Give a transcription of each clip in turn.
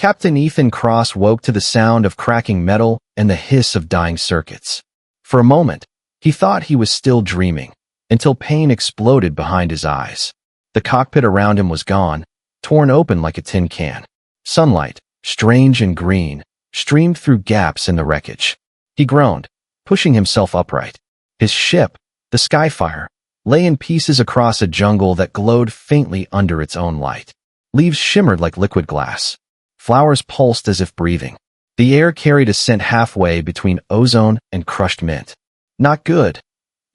Captain Ethan Cross woke to the sound of cracking metal and the hiss of dying circuits. For a moment, he thought he was still dreaming, until pain exploded behind his eyes. The cockpit around him was gone, torn open like a tin can. Sunlight, strange and green, streamed through gaps in the wreckage. He groaned, pushing himself upright. His ship, the Skyfire, lay in pieces across a jungle that glowed faintly under its own light. Leaves shimmered like liquid glass. Flowers pulsed as if breathing. The air carried a scent halfway between ozone and crushed mint. Not good,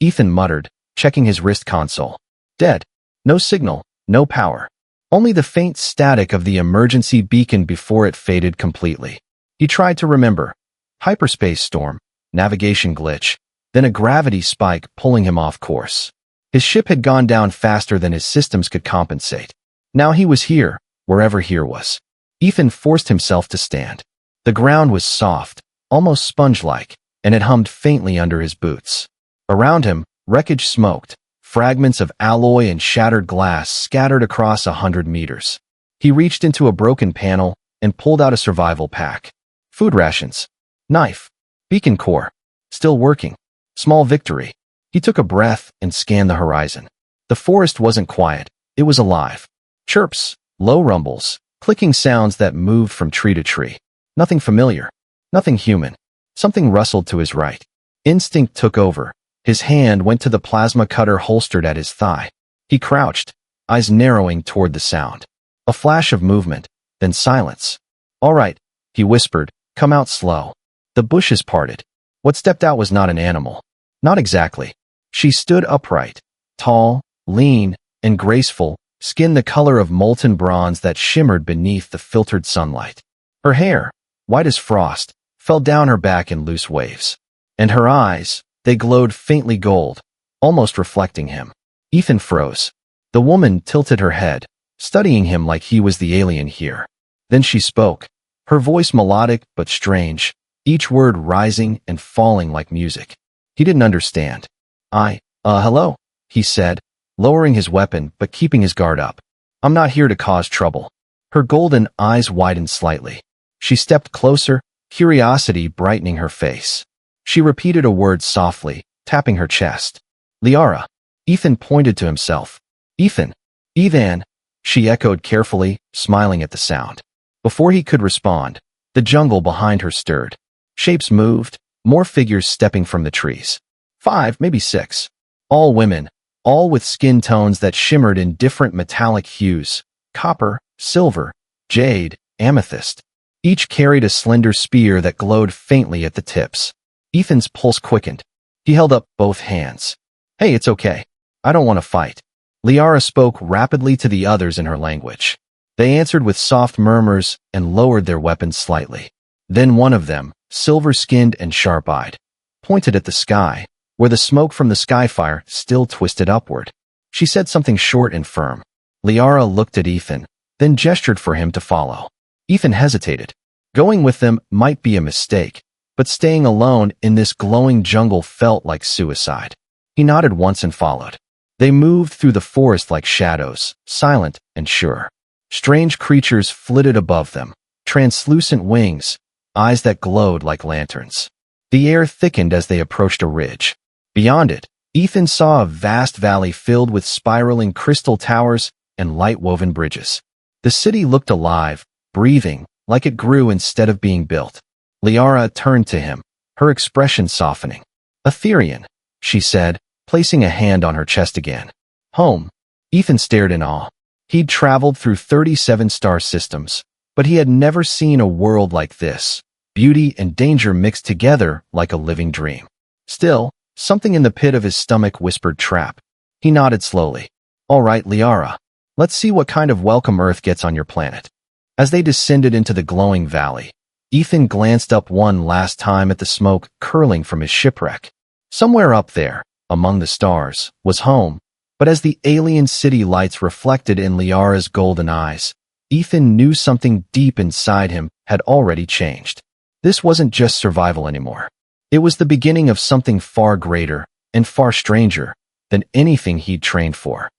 Ethan muttered, checking his wrist console. Dead. No signal, no power. Only the faint static of the emergency beacon before it faded completely. He tried to remember. Hyperspace storm, navigation glitch, then a gravity spike pulling him off course. His ship had gone down faster than his systems could compensate. Now he was here, wherever here was. Ethan forced himself to stand. The ground was soft, almost sponge-like, and it hummed faintly under his boots. Around him, wreckage smoked, fragments of alloy and shattered glass scattered across 100 meters. He reached into a broken panel and pulled out a survival pack. Food rations. Knife. Beacon core. Still working. Small victory. He took a breath and scanned the horizon. The forest wasn't quiet. It was alive. Chirps, low rumbles, clicking sounds that moved from tree to tree. Nothing familiar. Nothing human. Something rustled to his right. Instinct took over. His hand went to the plasma cutter holstered at his thigh. He crouched, eyes narrowing toward the sound. A flash of movement, then silence. All right, he whispered, come out slow. The bushes parted. What stepped out was not an animal. Not exactly. She stood upright, tall, lean, and graceful, skin the color of molten bronze that shimmered beneath the filtered sunlight. Her hair, white as frost, fell down her back in loose waves. And her eyes, they glowed faintly gold, almost reflecting him. Ethan froze. The woman tilted her head, studying him like he was the alien here. Then she spoke, her voice melodic but strange, each word rising and falling like music. He didn't understand. Hello, he said, lowering his weapon but keeping his guard up. I'm not here to cause trouble. Her golden eyes widened slightly. She stepped closer, curiosity brightening her face. She repeated a word softly, tapping her chest. Liara. Ethan pointed to himself. Ethan. Ethan, she echoed carefully, smiling at the sound. Before he could respond, the jungle behind her stirred. Shapes moved, more figures stepping from the trees. 5, maybe 6. All women, all with skin tones that shimmered in different metallic hues, copper, silver, jade, amethyst. Each carried a slender spear that glowed faintly at the tips. Ethan's pulse quickened. He held up both hands. Hey, it's okay. I don't want to fight. Liara spoke rapidly to the others in her language. They answered with soft murmurs and lowered their weapons slightly. Then one of them, silver-skinned and sharp-eyed, pointed at the sky, where the smoke from the Skyfire still twisted upward. She said something short and firm. Liara looked at Ethan, then gestured for him to follow. Ethan hesitated. Going with them might be a mistake, but staying alone in this glowing jungle felt like suicide. He nodded once and followed. They moved through the forest like shadows, silent and sure. Strange creatures flitted above them, translucent wings, eyes that glowed like lanterns. The air thickened as they approached a ridge. Beyond it, Ethan saw a vast valley filled with spiraling crystal towers and light-woven bridges. The city looked alive, breathing, like it grew instead of being built. Liara turned to him, her expression softening. Etherian, she said, placing a hand on her chest again. Home. Ethan stared in awe. He'd traveled through 37 star systems, but he had never seen a world like this. Beauty and danger mixed together like a living dream. Still, something in the pit of his stomach whispered trap. He nodded slowly. All right, Liara. Let's see what kind of welcome Earth gets on your planet. As they descended into the glowing valley, Ethan glanced up one last time at the smoke curling from his shipwreck. Somewhere up there, among the stars, was home, but as the alien city lights reflected in Liara's golden eyes, Ethan knew something deep inside him had already changed. This wasn't just survival anymore. It was the beginning of something far greater and far stranger than anything he'd trained for.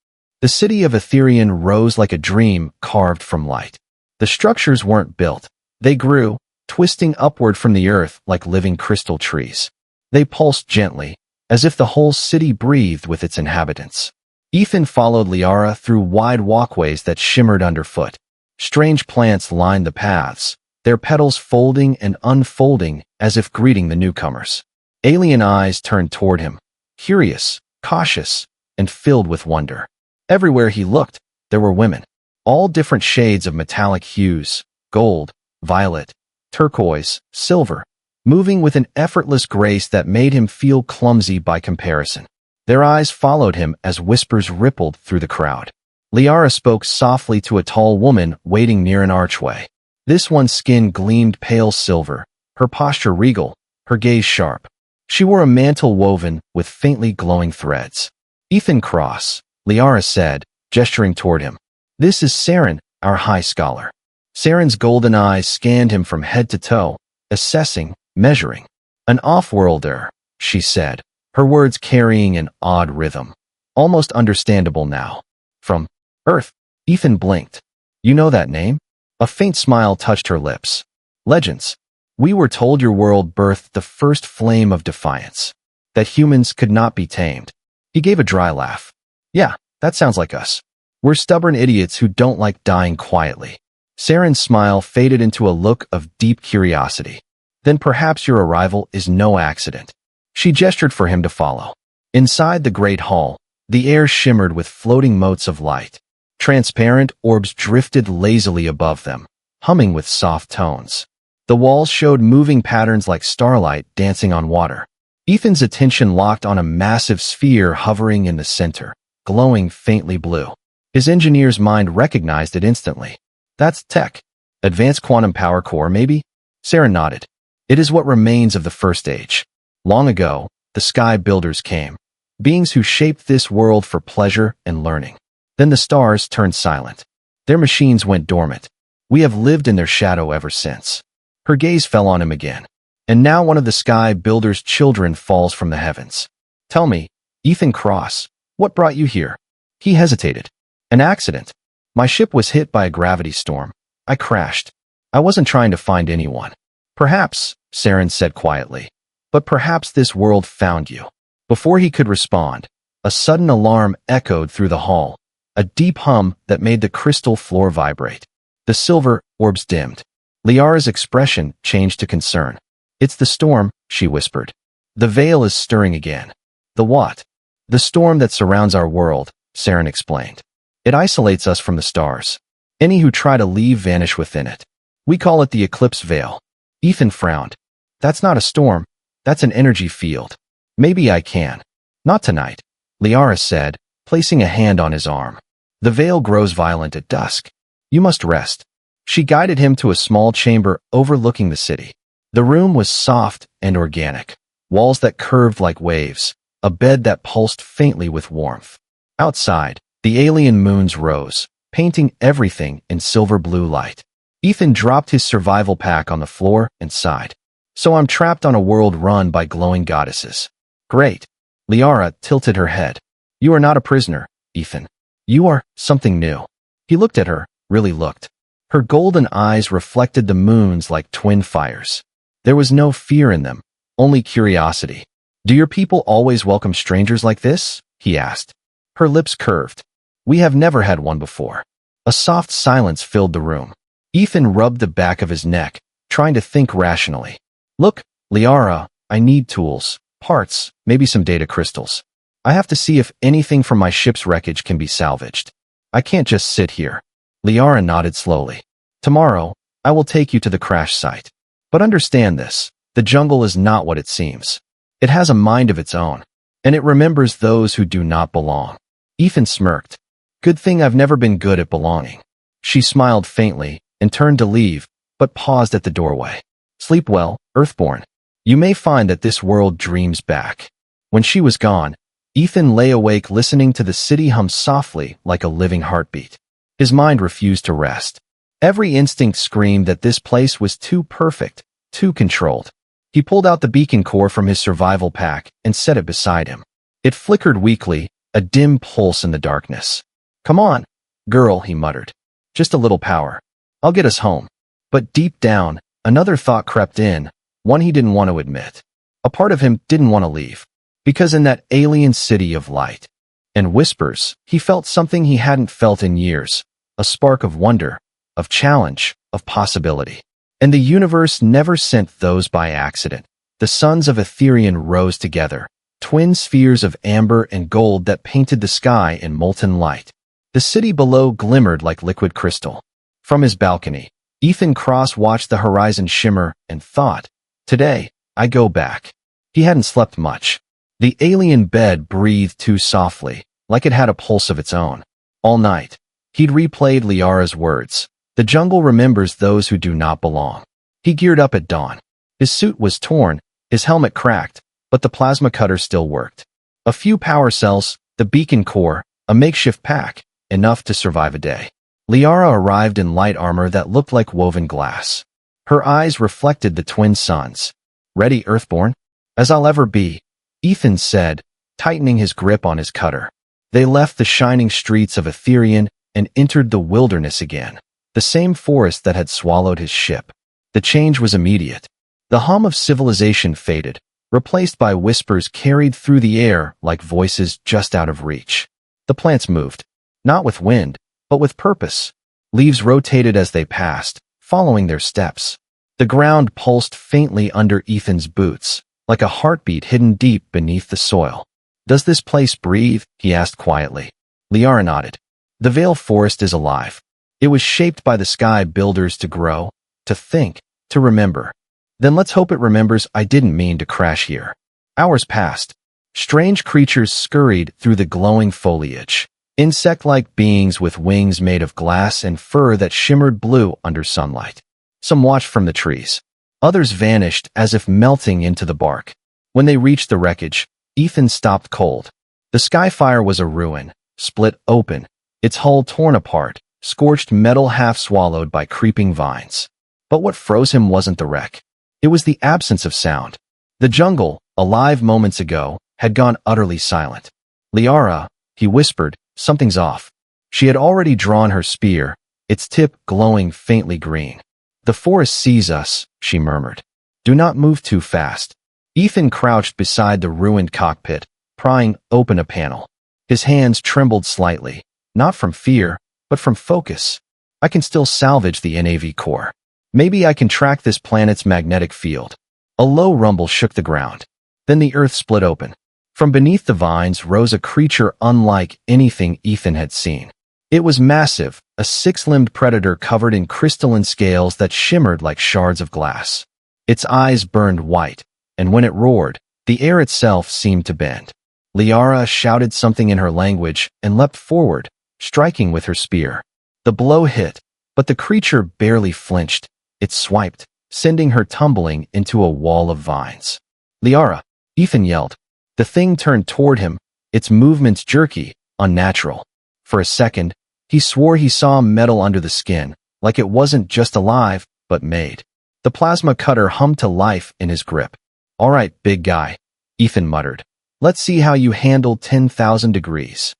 The city of Etherian rose like a dream carved from light. The structures weren't built, They grew, twisting upward from the earth like living crystal trees. They pulsed gently, as if the whole city breathed with its inhabitants. Ethan followed Liara through wide walkways that shimmered underfoot. Strange plants lined the paths, their petals folding and unfolding as if greeting the newcomers. Alien eyes turned toward him, curious, cautious, and filled with wonder. Everywhere he looked, there were women, all different shades of metallic hues, gold, violet, turquoise, silver, moving with an effortless grace that made him feel clumsy by comparison. Their eyes followed him as whispers rippled through the crowd. Liara spoke softly to a tall woman waiting near an archway. This one's skin gleamed pale silver, her posture regal, her gaze sharp. She wore a mantle woven with faintly glowing threads. Ethan Cross, Liara said, gesturing toward him. This is Saren, our high scholar. Saren's golden eyes scanned him from head to toe, assessing, measuring. An off-worlder, she said, her words carrying an odd rhythm. Almost understandable now. From Earth, Ethan blinked. You know that name? A faint smile touched her lips. Legends. We were told your world birthed the first flame of defiance. That humans could not be tamed. He gave a dry laugh. Yeah, that sounds like us. We're stubborn idiots who don't like dying quietly. Saren's smile faded into a look of deep curiosity. Then perhaps your arrival is no accident. She gestured for him to follow. Inside the great hall, the air shimmered with floating motes of light. Transparent orbs drifted lazily above them, humming with soft tones. The walls showed moving patterns like starlight dancing on water. Ethan's attention locked on a massive sphere hovering in the center, glowing faintly blue. His engineer's mind recognized it instantly. That's tech. Advanced quantum power core, maybe? Saren nodded. It is what remains of the first age. Long ago, the sky builders came, beings who shaped this world for pleasure and learning. Then the stars turned silent. Their machines went dormant. We have lived in their shadow ever since. Her gaze fell on him again. And now one of the sky builders' children falls from the heavens. Tell me, Ethan Cross, what brought you here? He hesitated. An accident. My ship was hit by a gravity storm. I crashed. I wasn't trying to find anyone. Perhaps, Saren said quietly, but perhaps this world found you. Before he could respond, a sudden alarm echoed through the hall, a deep hum that made the crystal floor vibrate. The silver orbs dimmed. Liara's expression changed to concern. It's the storm, she whispered. The veil is stirring again. The what? The storm that surrounds our world, Saren explained. It isolates us from the stars. Any who try to leave vanish within it. We call it the eclipse veil. Ethan frowned. That's not a storm. That's an energy field. Maybe I can. Not tonight, Liara said, placing a hand on his arm. The veil grows violent at dusk. You must rest. She guided him to a small chamber overlooking the city. The room was soft and organic. Walls that curved like waves. A bed that pulsed faintly with warmth. Outside, the alien moons rose, painting everything in silver blue light. Ethan dropped his survival pack on the floor and sighed. So I'm trapped on a world run by glowing goddesses. Great. Liara tilted her head. You are not a prisoner, Ethan. You are something new. He looked at her, really looked. Her golden eyes reflected the moons like twin fires. There was no fear in them, only curiosity. Do your people always welcome strangers like this? He asked. Her lips curved. We have never had one before. A soft silence filled the room. Ethan rubbed the back of his neck, trying to think rationally. Look, Liara, I need tools, parts, maybe some data crystals. I have to see if anything from my ship's wreckage can be salvaged. I can't just sit here. Liara nodded slowly. Tomorrow, I will take you to the crash site. But understand this, the jungle is not what it seems. It has a mind of its own, and it remembers those who do not belong. Ethan smirked. Good thing I've never been good at belonging. She smiled faintly and turned to leave, but paused at the doorway. Sleep well, Earthborn. You may find that this world dreams back. When she was gone, Ethan lay awake listening to the city hum softly like a living heartbeat. His mind refused to rest. Every instinct screamed that this place was too perfect, too controlled. He pulled out the beacon core from his survival pack and set it beside him. It flickered weakly, a dim pulse in the darkness. Come on, girl, he muttered. Just a little power. I'll get us home. But deep down, another thought crept in, one he didn't want to admit. A part of him didn't want to leave. Because in that alien city of light and whispers, he felt something he hadn't felt in years, a spark of wonder, of challenge, of possibility. And the universe never sent those by accident. The suns of Etherian rose together, twin spheres of amber and gold that painted the sky in molten light. The city below glimmered like liquid crystal. From his balcony, Ethan Cross watched the horizon shimmer and thought, "Today, I go back." He hadn't slept much. The alien bed breathed too softly, like it had a pulse of its own. All night, he'd replayed Liara's words. The jungle remembers those who do not belong. He geared up at dawn. His suit was torn, his helmet cracked, but the plasma cutter still worked. A few power cells, the beacon core, a makeshift pack, enough to survive a day. Liara arrived in light armor that looked like woven glass. Her eyes reflected the twin suns. "Ready, Earthborn?" "As I'll ever be," Ethan said, tightening his grip on his cutter. They left the shining streets of Etherian and entered the wilderness again, the same forest that had swallowed his ship. The change was immediate. The hum of civilization faded, replaced by whispers carried through the air like voices just out of reach. The plants moved, not with wind, but with purpose. Leaves rotated as they passed, following their steps. The ground pulsed faintly under Ethan's boots, like a heartbeat hidden deep beneath the soil. "Does this place breathe?" he asked quietly. Liara nodded. "The Vale Forest is alive. It was shaped by the sky builders to grow, to think, to remember." "Then let's hope it remembers I didn't mean to crash here." Hours passed. Strange creatures scurried through the glowing foliage. Insect-like beings with wings made of glass and fur that shimmered blue under sunlight. Some watched from the trees. Others vanished as if melting into the bark. When they reached the wreckage, Ethan stopped cold. The Skyfire was a ruin, split open, its hull torn apart, scorched metal half swallowed by creeping vines. But what froze him wasn't the wreck. It was the absence of sound. The jungle, alive moments ago, had gone utterly silent. "Liara," he whispered, "something's off." She had already drawn her spear, its tip glowing faintly green. "The forest sees us," she murmured. "Do not move too fast." Ethan crouched beside the ruined cockpit, prying open a panel. His hands trembled slightly, not from fear, but from focus. "I can still salvage the NAV core. Maybe I can track this planet's magnetic field." A low rumble shook the ground. Then the earth split open. From beneath the vines rose a creature unlike anything Ethan had seen. It was massive, a six-limbed predator covered in crystalline scales that shimmered like shards of glass. Its eyes burned white, and when it roared, the air itself seemed to bend. Liara shouted something in her language and leapt forward, striking with her spear. The blow hit, but the creature barely flinched. It swiped, sending her tumbling into a wall of vines. "Liara!" Ethan yelled. The thing turned toward him, its movements jerky, unnatural. For a second, he swore he saw metal under the skin, like it wasn't just alive, but made. The plasma cutter hummed to life in his grip. "All right, big guy," Ethan muttered. "Let's see how you handle 10,000 degrees."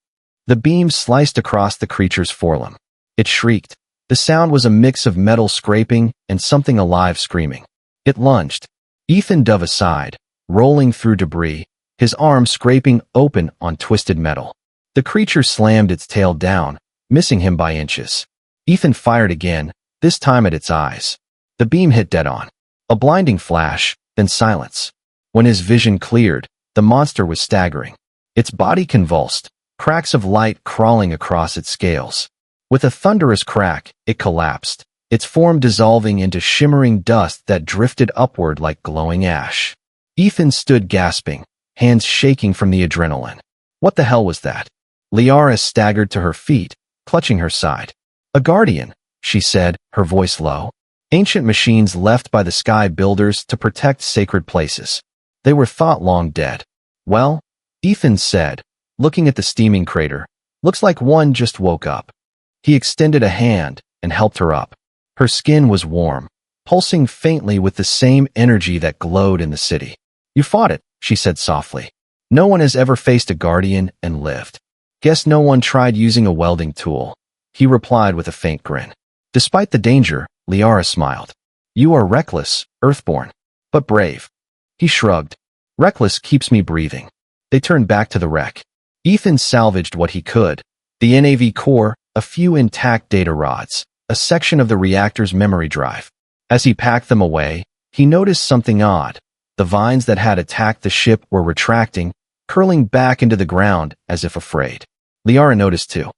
The beam sliced across the creature's forelimb. It shrieked. The sound was a mix of metal scraping and something alive screaming. It lunged. Ethan dove aside, rolling through debris, his arm scraping open on twisted metal. The creature slammed its tail down, missing him by inches. Ethan fired again, this time at its eyes. The beam hit dead on. A blinding flash, then silence. When his vision cleared, the monster was staggering. Its body convulsed, cracks of light crawling across its scales. With a thunderous crack, it collapsed, its form dissolving into shimmering dust that drifted upward like glowing ash. Ethan stood gasping, hands shaking from the adrenaline. What the hell was that? Liara staggered to her feet, clutching her side. "A guardian," she said, her voice low. "Ancient machines left by the sky builders to protect sacred places. They were thought long dead." "Well," Ethan said, looking at the steaming crater, "looks like one just woke up." He extended a hand and helped her up. Her skin was warm, pulsing faintly with the same energy that glowed in the city. "You fought it," she said softly. "No one has ever faced a guardian and lived." "Guess no one tried using a welding tool," he replied with a faint grin. Despite the danger, Liara smiled. You are reckless, Earthborn, but brave. He shrugged. Reckless keeps me breathing. They turned back to the wreck. Ethan salvaged what he could. The NAV core, a few intact data rods, a section of the reactor's memory drive. As he packed them away, he noticed something odd. The vines that had attacked the ship were retracting, curling back into the ground as if afraid. Liara noticed too.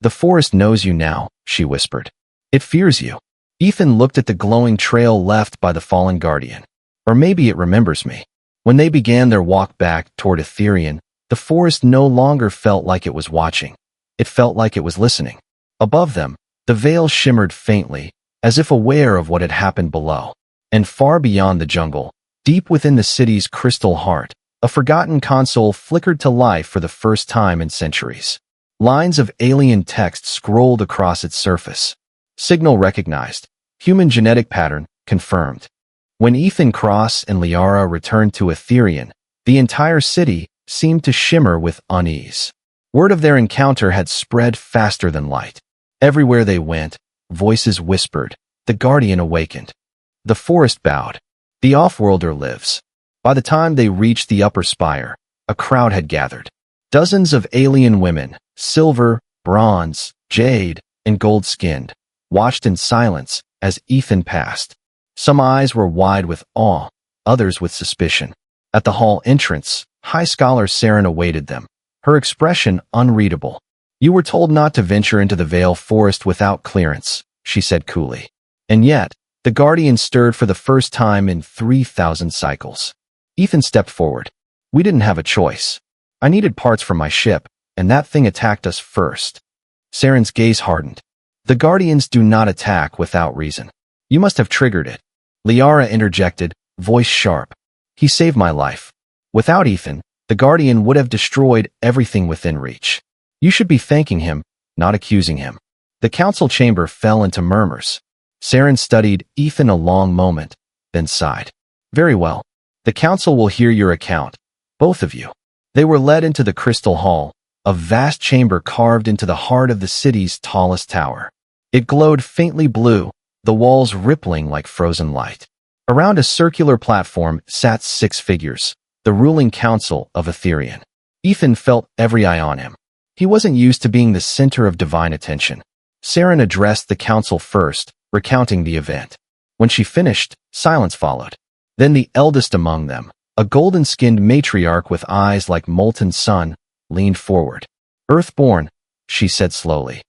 The forest knows you now, she whispered. It fears you. Ethan looked at the glowing trail left by the fallen guardian. Or maybe it remembers me. When they began their walk back toward Etherian, the forest no longer felt like it was watching. It felt like it was listening. Above them, the veil shimmered faintly, as if aware of what had happened below. And far beyond the jungle, deep within the city's crystal heart, a forgotten console flickered to life for the first time in centuries. Lines of alien text scrolled across its surface. Signal recognized. Human genetic pattern confirmed. When Ethan Cross and Liara returned to Etherian, the entire city seemed to shimmer with unease. Word of their encounter had spread faster than light. Everywhere they went, voices whispered. The Guardian awakened. The forest bowed. The Offworlder lives. By the time they reached the upper spire, a crowd had gathered. Dozens of alien women, silver, bronze, jade, and gold-skinned, watched in silence as Ethan passed. Some eyes were wide with awe, others with suspicion. At the hall entrance, High Scholar Saren awaited them, her expression unreadable. You were told not to venture into the Veil Forest without clearance, she said coolly. And yet, the Guardian stirred for the first time in 3,000 cycles. Ethan stepped forward. We didn't have a choice. I needed parts from my ship, and that thing attacked us first. Saren's gaze hardened. The Guardians do not attack without reason. You must have triggered it. Liara interjected, voice sharp. He saved my life. Without Ethan, the Guardian would have destroyed everything within reach. You should be thanking him, not accusing him. The council chamber fell into murmurs. Saren studied Ethan a long moment, then sighed. Very well. The council will hear your account, both of you. They were led into the Crystal Hall, a vast chamber carved into the heart of the city's tallest tower. It glowed faintly blue, the walls rippling like frozen light. Around a circular platform sat 6 figures, the ruling council of Etherian. Ethan felt every eye on him. He wasn't used to being the center of divine attention. Saren addressed the council first, recounting the event. When she finished, silence followed. Then the eldest among them, a golden-skinned matriarch with eyes like molten sun, leaned forward. Earthborn, she said slowly.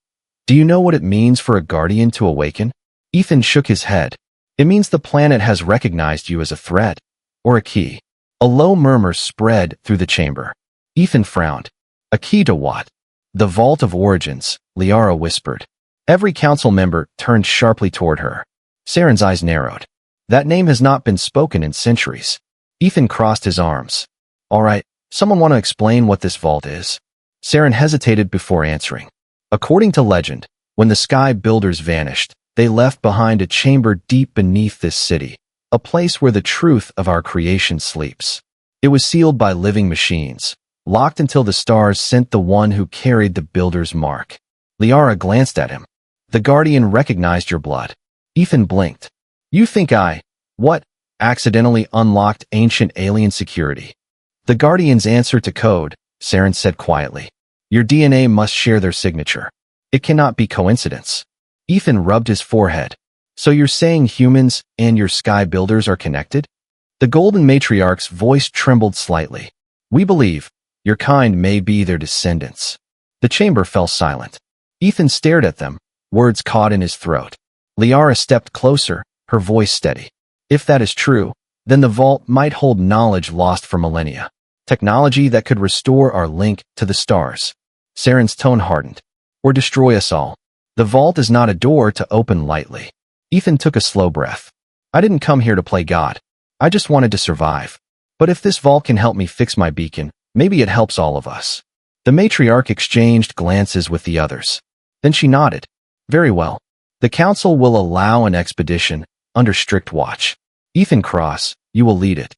Do you know what it means for a guardian to awaken? Ethan shook his head. It means the planet has recognized you as a threat, or a key. A low murmur spread through the chamber. Ethan frowned. A key to what? The Vault of Origins, Liara whispered. Every council member turned sharply toward her. Saren's eyes narrowed. That name has not been spoken in centuries. Ethan crossed his arms. All right, someone want to explain what this vault is? Saren hesitated before answering. According to legend, when the Sky Builders vanished, they left behind a chamber deep beneath this city, a place where the truth of our creation sleeps. It was sealed by living machines, locked until the stars sent the one who carried the Builder's mark. Liara glanced at him. The Guardian recognized your blood. Ethan blinked. You think what, accidentally unlocked ancient alien security? The Guardian's answer to code, Saren said quietly. Your DNA must share their signature. It cannot be coincidence. Ethan rubbed his forehead. So you're saying humans and your Sky Builders are connected? The Golden Matriarch's voice trembled slightly. We believe your kind may be their descendants. The chamber fell silent. Ethan stared at them, words caught in his throat. Liara stepped closer, her voice steady. If that is true, then the vault might hold knowledge lost for millennia. Technology that could restore our link to the stars. Saren's tone hardened. Or destroy us all. The vault is not a door to open lightly. Ethan took a slow breath. I didn't come here to play God. I just wanted to survive. But if this vault can help me fix my beacon, maybe it helps all of us. The matriarch exchanged glances with the others. Then she nodded. Very well. The council will allow an expedition, under strict watch. Ethan Cross, you will lead it.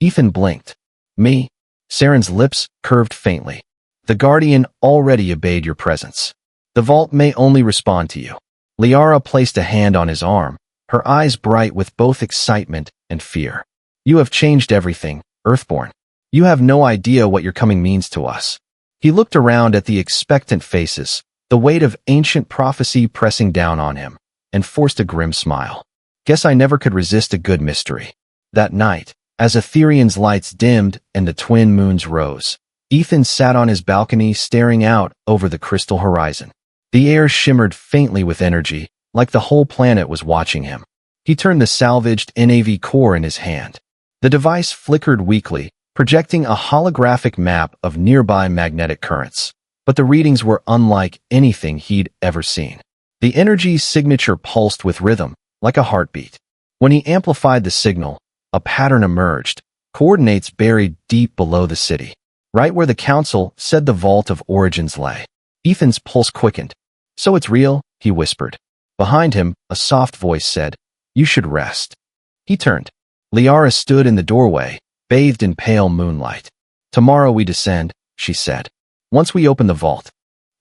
Ethan blinked. Me? Saren's lips curved faintly. The Guardian already obeyed your presence. The vault may only respond to you. Liara placed a hand on his arm, her eyes bright with both excitement and fear. "You have changed everything, Earthborn. You have no idea what your coming means to us." He looked around at the expectant faces, the weight of ancient prophecy pressing down on him, and forced a grim smile. "Guess I never could resist a good mystery." That night, as Ethereum's lights dimmed and the twin moons rose, Ethan sat on his balcony staring out over the crystal horizon. The air shimmered faintly with energy, like the whole planet was watching him. He turned the salvaged NAV core in his hand. The device flickered weakly, projecting a holographic map of nearby magnetic currents. But the readings were unlike anything he'd ever seen. The energy's signature pulsed with rhythm, like a heartbeat. When he amplified the signal, a pattern emerged, coordinates buried deep below the city, right where the council said the Vault of Origins lay. Ethan's pulse quickened. "So it's real?" he whispered. Behind him, a soft voice said, "You should rest." He turned. Liara stood in the doorway, bathed in pale moonlight. "Tomorrow we descend," she said. "Once we open the vault,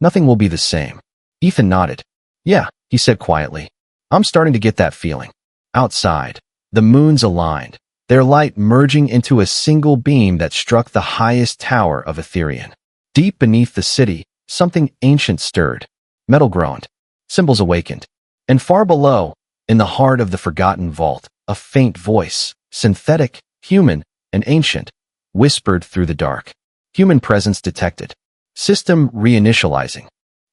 nothing will be the same." Ethan nodded. "Yeah," he said quietly. "I'm starting to get that feeling." Outside, the moons aligned, their light merging into a single beam that struck the highest tower of Ethereum. Deep beneath the city, something ancient stirred. Metal groaned. Symbols awakened. And far below, in the heart of the forgotten vault, a faint voice, synthetic, human, and ancient, whispered through the dark. "Human presence detected. System reinitializing."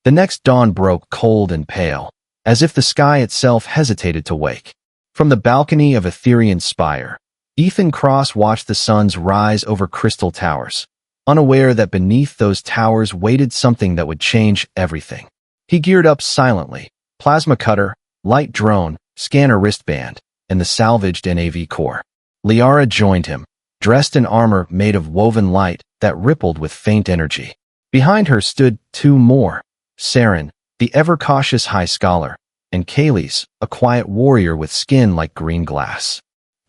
The next dawn broke cold and pale, as if the sky itself hesitated to wake. From the balcony of Ethereum's spire, Ethan Cross watched the suns rise over crystal towers, unaware that beneath those towers waited something that would change everything. He geared up silently, plasma cutter, light drone, scanner wristband, and the salvaged NAV core. Liara joined him, dressed in armor made of woven light that rippled with faint energy. Behind her stood two more, Saren, the ever-cautious high scholar, and Kayles, a quiet warrior with skin like green glass.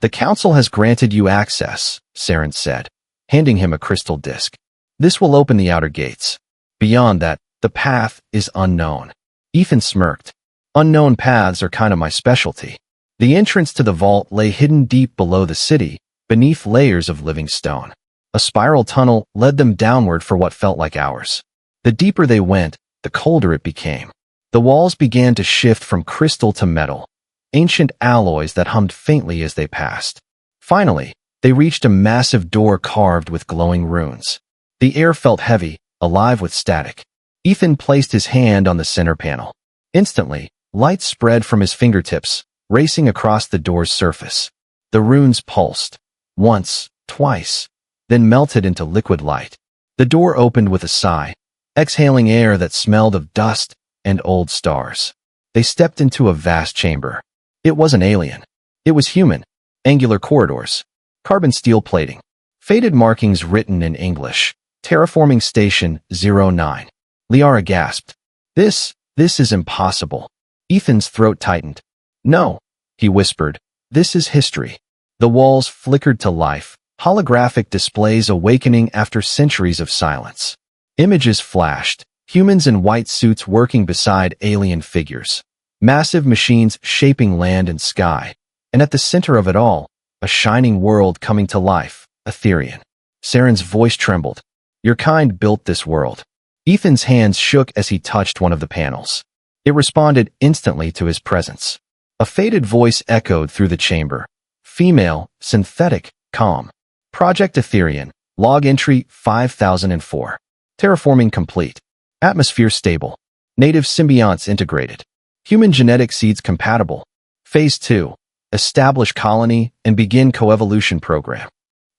"The council has granted you access," Saren said, handing him a crystal disk. "This will open the outer gates. Beyond that, the path is unknown." Ethan smirked. "Unknown paths are kind of my specialty." The entrance to the vault lay hidden deep below the city, beneath layers of living stone. A spiral tunnel led them downward for what felt like hours. The deeper they went, the colder it became. The walls began to shift from crystal to metal, ancient alloys that hummed faintly as they passed. Finally, they reached a massive door carved with glowing runes. The air felt heavy, alive with static. Ethan placed his hand on the center panel. Instantly, light spread from his fingertips, racing across the door's surface. The runes pulsed. Once, twice, then melted into liquid light. The door opened with a sigh, exhaling air that smelled of dust and old stars. They stepped into a vast chamber. It wasn't alien. It was human. Angular corridors, carbon steel plating, faded markings written in English. "Terraforming Station 09. Liara gasped. This is impossible." Ethan's throat tightened. "No," he whispered. "This is history." The walls flickered to life, holographic displays awakening after centuries of silence. Images flashed, humans in white suits working beside alien figures, massive machines shaping land and sky, and at the center of it all, a shining world coming to life, Ethereum. Saren's voice trembled. "Your kind built this world." Ethan's hands shook as he touched one of the panels. It responded instantly to his presence. A faded voice echoed through the chamber. Female, synthetic, calm. Project Ethereum, log entry 5004. Terraforming complete. Atmosphere stable. Native symbionts integrated. Human genetic seeds compatible. Phase 2. Establish colony and begin coevolution program.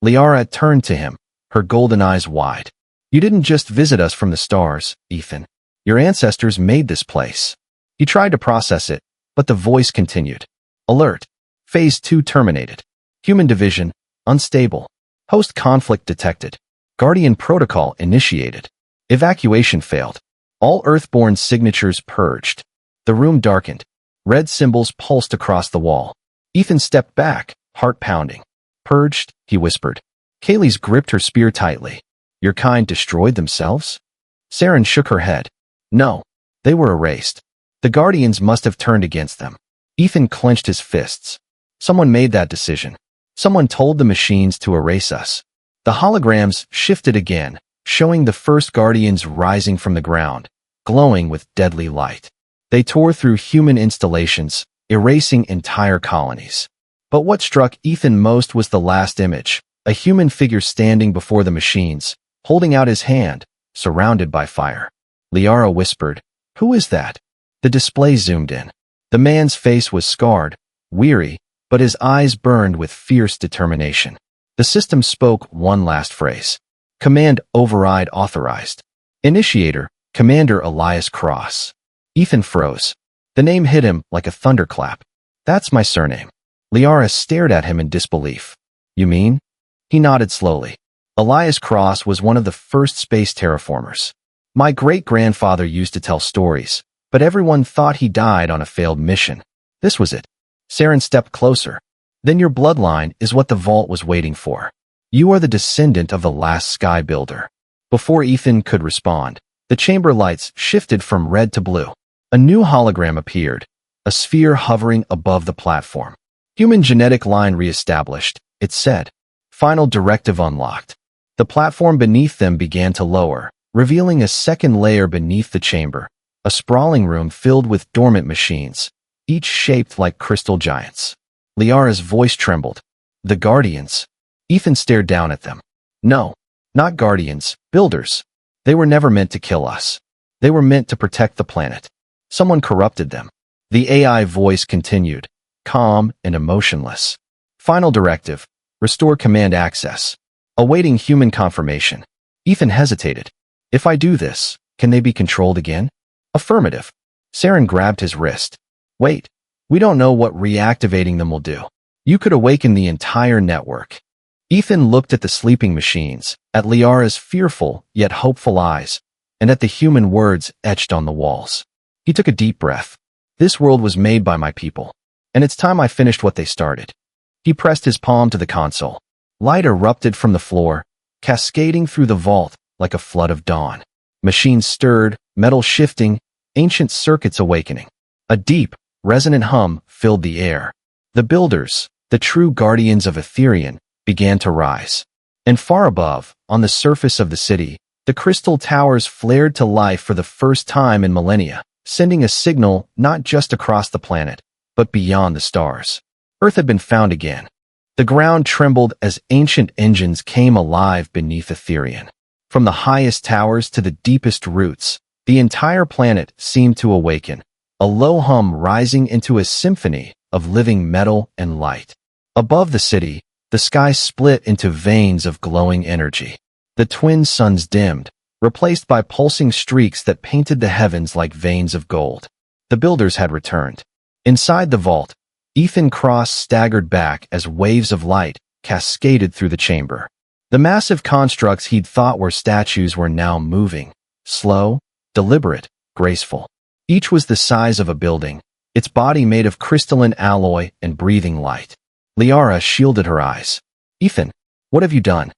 Liara turned to him, her golden eyes wide. "You didn't just visit us from the stars, Ethan. Your ancestors made this place." He tried to process it, but the voice continued. "Alert. Phase 2 terminated. Human division, unstable. Host conflict detected. Guardian protocol initiated. Evacuation failed. All Earthborn signatures purged." The room darkened. Red symbols pulsed across the wall. Ethan stepped back, heart pounding. "Purged?" he whispered. Kayles gripped her spear tightly. "Your kind destroyed themselves?" Saren shook her head. "No, they were erased. The Guardians must have turned against them." Ethan clenched his fists. Someone made that decision. Someone told the machines to erase us. The holograms shifted again, showing the first guardians rising from the ground, glowing with deadly light. They tore through human installations, erasing entire colonies. But what struck Ethan most was the last image, a human figure standing before the machines, holding out his hand, surrounded by fire. Liara whispered, "Who is that?" The display zoomed in. The man's face was scarred, weary, but his eyes burned with fierce determination. The system spoke one last phrase. Command override authorized. Initiator, Commander Elias Cross. Ethan froze. The name hit him like a thunderclap. That's my surname. Liara stared at him in disbelief. You mean? He nodded slowly. Elias Cross was one of the first space terraformers. My great-grandfather used to tell stories, but everyone thought he died on a failed mission. This was it. Saren stepped closer. Then your bloodline is what the vault was waiting for. You are the descendant of the last sky builder. Before Ethan could respond, the chamber lights shifted from red to blue. A new hologram appeared, a sphere hovering above the platform. Human genetic line reestablished, it said. Final directive unlocked. The platform beneath them began to lower, revealing a second layer beneath the chamber, a sprawling room filled with dormant machines, each shaped like crystal giants. Liara's voice trembled. The Guardians. Ethan stared down at them. No, not Guardians, builders. They were never meant to kill us. They were meant to protect the planet. Someone corrupted them. The AI voice continued, calm and emotionless. Final directive. Restore command access. Awaiting human confirmation. Ethan hesitated. If I do this, can they be controlled again? Affirmative. Saren grabbed his wrist. Wait, we don't know what reactivating them will do. You could awaken the entire network. Ethan looked at the sleeping machines, at Liara's fearful yet hopeful eyes, and at the human words etched on the walls. He took a deep breath. This world was made by my people, and it's time I finished what they started. He pressed his palm to the console. Light erupted from the floor, cascading through the vault like a flood of dawn. Machines stirred, metal shifting, ancient circuits awakening. A deep, resonant hum filled the air. The builders, the true guardians of Ethereum, began to rise. And far above, on the surface of the city, the crystal towers flared to life for the first time in millennia, sending a signal not just across the planet, but beyond the stars. Earth had been found again. The ground trembled as ancient engines came alive beneath Ethereum. From the highest towers to the deepest roots, the entire planet seemed to awaken, a low hum rising into a symphony of living metal and light. Above the city, the sky split into veins of glowing energy. The twin suns dimmed, replaced by pulsing streaks that painted the heavens like veins of gold. The builders had returned. Inside the vault, Ethan Cross staggered back as waves of light cascaded through the chamber. The massive constructs he'd thought were statues were now moving, slow, deliberate, graceful. Each was the size of a building, its body made of crystalline alloy and breathing light. Liara shielded her eyes. Ethan, what have you done?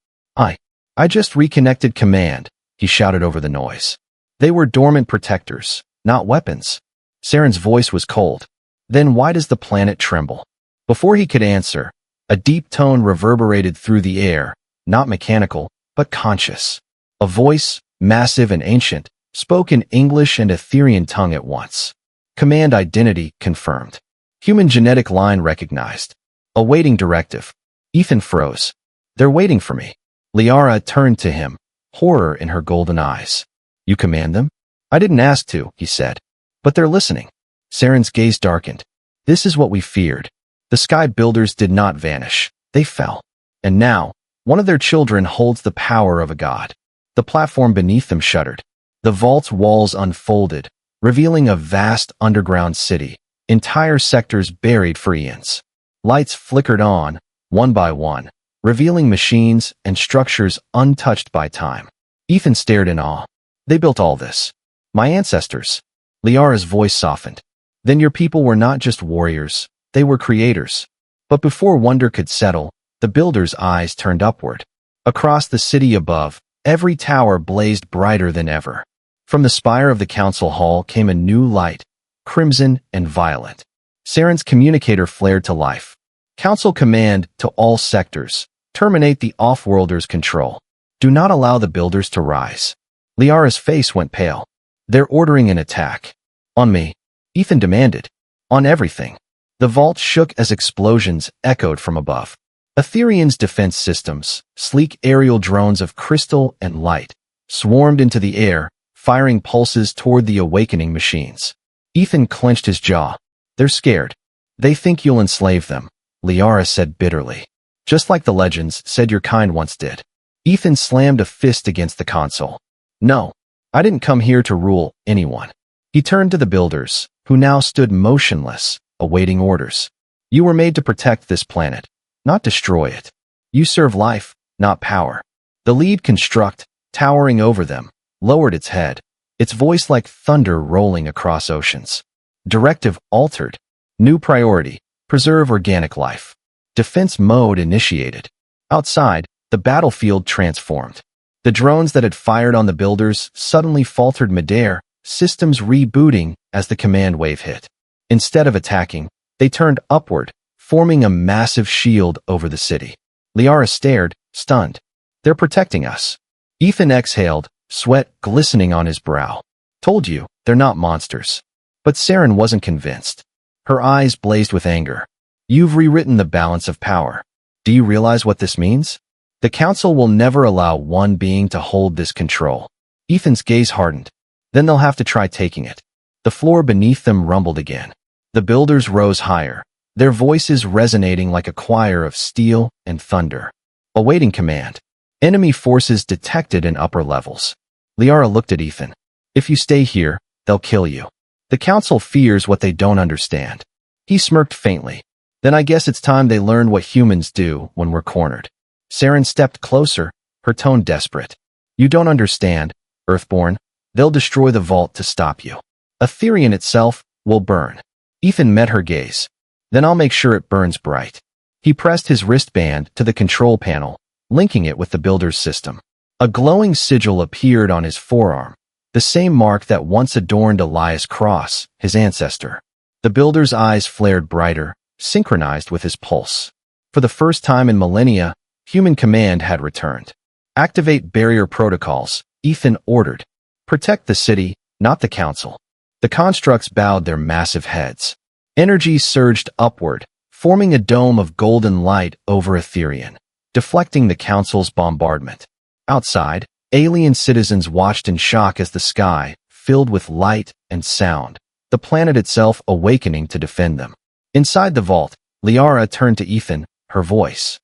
I just reconnected command, he shouted over the noise. They were dormant protectors, not weapons. Saren's voice was cold. Then why does the planet tremble? Before he could answer, a deep tone reverberated through the air, not mechanical, but conscious. A voice, massive and ancient, spoke in English and Ethereum tongue at once. Command identity confirmed. Human genetic line recognized. Awaiting directive. Ethan froze. They're waiting for me. Liara turned to him, horror in her golden eyes. You command them? I didn't ask to, he said. But they're listening. Saren's gaze darkened. This is what we feared. The sky builders did not vanish. They fell. And now, one of their children holds the power of a god. The platform beneath them shuddered. The vault's walls unfolded, revealing a vast underground city, entire sectors buried for eons. Lights flickered on, one by one, revealing machines and structures untouched by time. Ethan stared in awe. They built all this. My ancestors. Liara's voice softened. Then your people were not just warriors, they were creators. But before wonder could settle, the builder's eyes turned upward. Across the city above, every tower blazed brighter than ever. From the spire of the council hall came a new light, crimson and violet. Saren's communicator flared to life. Council command to all sectors. Terminate the off-worlders' control. Do not allow the builders to rise. Liara's face went pale. They're ordering an attack. On me. Ethan demanded. On everything. The vault shook as explosions echoed from above. Etherian's defense systems, sleek aerial drones of crystal and light, swarmed into the air, firing pulses toward the awakening machines. Ethan clenched his jaw. They're scared. They think you'll enslave them, Liara said bitterly. Just like the legends said your kind once did. Ethan slammed a fist against the console. No, I didn't come here to rule anyone. He turned to the builders, who now stood motionless, awaiting orders. You were made to protect this planet, not destroy it. You serve life, not power. The lead construct, towering over them, lowered its head, its voice like thunder rolling across oceans. Directive altered. New priority, preserve organic life. Defense mode initiated. Outside, the battlefield transformed. The drones that had fired on the builders suddenly faltered midair, systems rebooting as the command wave hit. Instead of attacking, they turned upward, forming a massive shield over the city. Liara stared, stunned. They're protecting us. Ethan exhaled, sweat glistening on his brow. Told you, they're not monsters. But Saren wasn't convinced. Her eyes blazed with anger. You've rewritten the balance of power. Do you realize what this means? The Council will never allow one being to hold this control. Ethan's gaze hardened. Then they'll have to try taking it. The floor beneath them rumbled again. The builders rose higher, their voices resonating like a choir of steel and thunder. Awaiting command. Enemy forces detected in upper levels. Liara looked at Ethan. If you stay here, they'll kill you. The Council fears what they don't understand. He smirked faintly. Then I guess it's time they learn what humans do when we're cornered. Saren stepped closer, her tone desperate. You don't understand, Earthborn. They'll destroy the vault to stop you. Etherian itself will burn. Ethan met her gaze. Then I'll make sure it burns bright. He pressed his wristband to the control panel, linking it with the builder's system. A glowing sigil appeared on his forearm, the same mark that once adorned Elias Cross, his ancestor. The builder's eyes flared brighter, synchronized with his pulse. For the first time in millennia, human command had returned. Activate barrier protocols, Ethan ordered. Protect the city, not the Council. The constructs bowed their massive heads. Energy surged upward, forming a dome of golden light over Etherian, deflecting the Council's bombardment. Outside, alien citizens watched in shock as the sky filled with light and sound, the planet itself awakening to defend them. Inside the vault, Liara turned to Ethan, her voice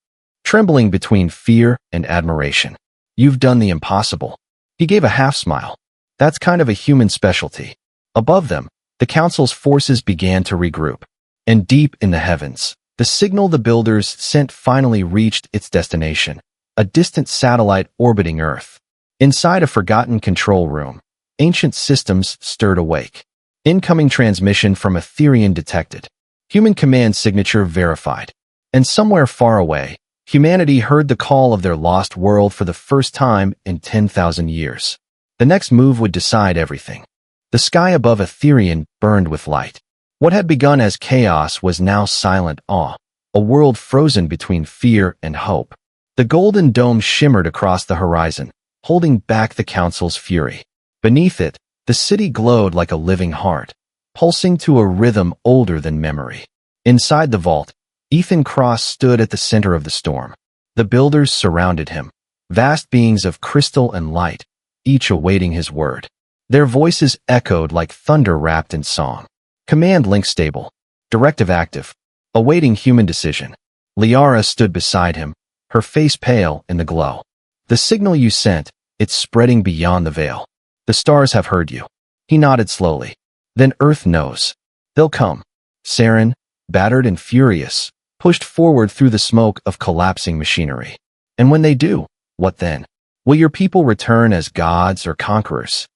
trembling between fear and admiration. You've done the impossible. He gave a half-smile. That's kind of a human specialty. Above them, the Council's forces began to regroup. And deep in the heavens, the signal the builders sent finally reached its destination, a distant satellite orbiting Earth. Inside a forgotten control room, ancient systems stirred awake. Incoming transmission from Etherian detected. Human command signature verified. And somewhere far away, humanity heard the call of their lost world for the first time in 10,000 years. The next move would decide everything. The sky above Etherian burned with light. What had begun as chaos was now silent awe, a world frozen between fear and hope. The golden dome shimmered across the horizon, holding back the Council's fury. Beneath it, the city glowed like a living heart, pulsing to a rhythm older than memory. Inside the vault, Ethan Cross stood at the center of the storm. The builders surrounded him, vast beings of crystal and light, each awaiting his word. Their voices echoed like thunder wrapped in song. Command link stable. Directive active. Awaiting human decision. Liara stood beside him, her face pale in the glow. The signal you sent, it's spreading beyond the veil. The stars have heard you. He nodded slowly. Then Earth knows. They'll come. Saren, battered and furious, pushed forward through the smoke of collapsing machinery. And when they do, what then? Will your people return as gods or conquerors?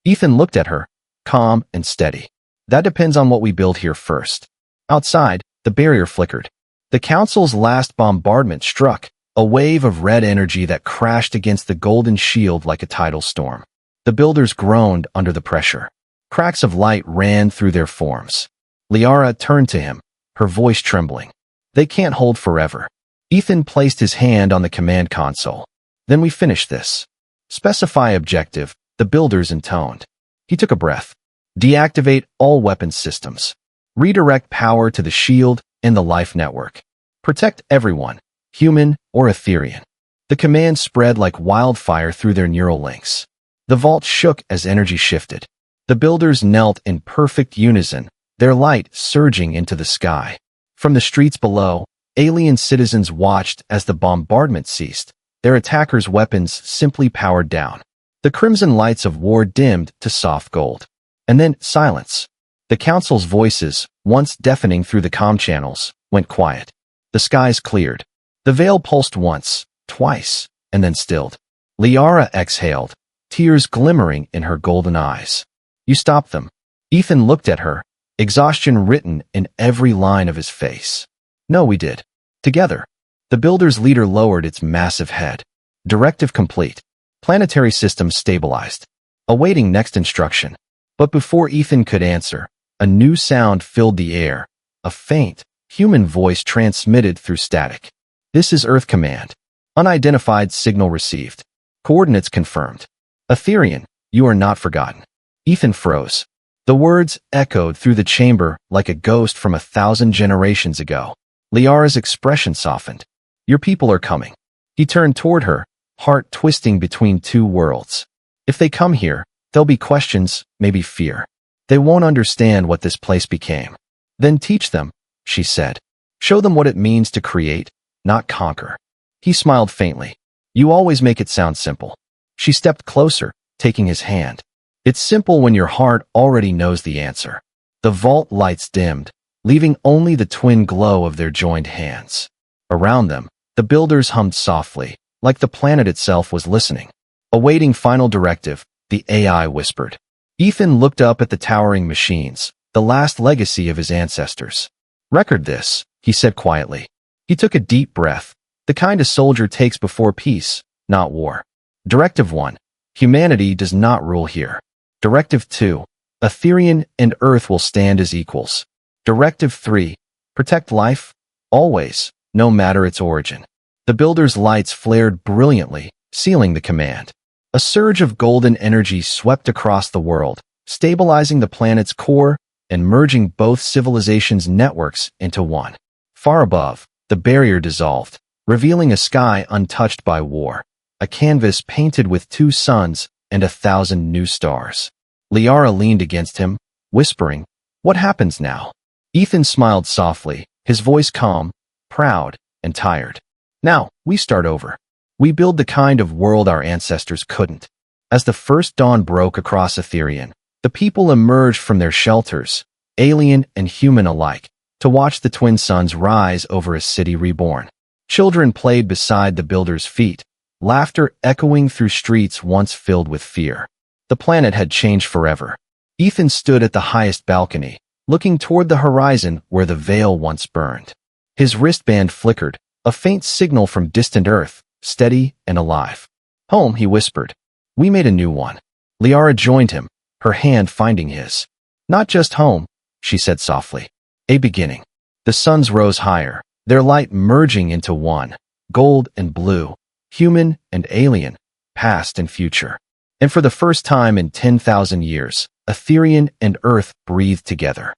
Ethan looked at her, calm and steady. That depends on what we build here first. Outside, the barrier flickered. The Council's last bombardment struck, a wave of red energy that crashed against the golden shield like a tidal storm. The builders groaned under the pressure. Cracks of light ran through their forms. Liara turned to him, her voice trembling. They can't hold forever. Ethan placed his hand on the command console. Then we finish this. Specify objective, the builders intoned. He took a breath. Deactivate all weapons systems. Redirect power to the shield and the life network. Protect everyone, human or Etherean. The command spread like wildfire through their neural links. The vault shook as energy shifted. The builders knelt in perfect unison, their light surging into the sky. From the streets below, alien citizens watched as the bombardment ceased, their attackers' weapons simply powered down. The crimson lights of war dimmed to soft gold. And then silence. The council's voices, once deafening through the comm channels, went quiet. The skies cleared. The veil pulsed once, twice, and then stilled. Liara exhaled, tears glimmering in her golden eyes. You stopped them. Ethan looked at her, exhaustion written in every line of his face. No, we did. Together. The builder's leader lowered its massive head. Directive complete. Planetary system stabilized. Awaiting next instruction. But before Ethan could answer, a new sound filled the air. A faint, human voice transmitted through static. This is Earth Command. Unidentified signal received. Coordinates confirmed. Etherean, you are not forgotten. Ethan froze. The words echoed through the chamber like a ghost from 1,000 generations ago. Liara's expression softened. Your people are coming. He turned toward her, heart twisting between two worlds. If they come here, there'll be questions, maybe fear. They won't understand what this place became. Then teach them, she said. Show them what it means to create, not conquer. He smiled faintly. You always make it sound simple. She stepped closer, taking his hand. It's simple when your heart already knows the answer. The vault lights dimmed, leaving only the twin glow of their joined hands. Around them, the builders hummed softly, like the planet itself was listening. Awaiting final directive, the AI whispered. Ethan looked up at the towering machines, the last legacy of his ancestors. Record this, he said quietly. He took a deep breath, the kind a soldier takes before peace, not war. Directive 1. Humanity does not rule here. Directive 2. Etherean and Earth will stand as equals. Directive 3. Protect life, always, no matter its origin. The builder's lights flared brilliantly, sealing the command. A surge of golden energy swept across the world, stabilizing the planet's core and merging both civilizations' networks into one. Far above, the barrier dissolved, revealing a sky untouched by war, a canvas painted with 2 suns and 1,000 new stars. Liara leaned against him, whispering, What happens now? Ethan smiled softly, his voice calm, proud, and tired. Now, we start over. We build the kind of world our ancestors couldn't. As the first dawn broke across Etherean, the people emerged from their shelters, alien and human alike, to watch the twin suns rise over a city reborn. Children played beside the builders' feet, laughter echoing through streets once filled with fear. The planet had changed forever. Ethan stood at the highest balcony, looking toward the horizon where the veil once burned. His wristband flickered, a faint signal from distant Earth, steady and alive. Home, he whispered. We made a new one. Liara joined him, her hand finding his. Not just home, she said softly. A beginning. The suns rose higher, their light merging into one, gold and blue, human and alien, past and future. And for the first time in 10,000 years, Etherean and Earth breathed together.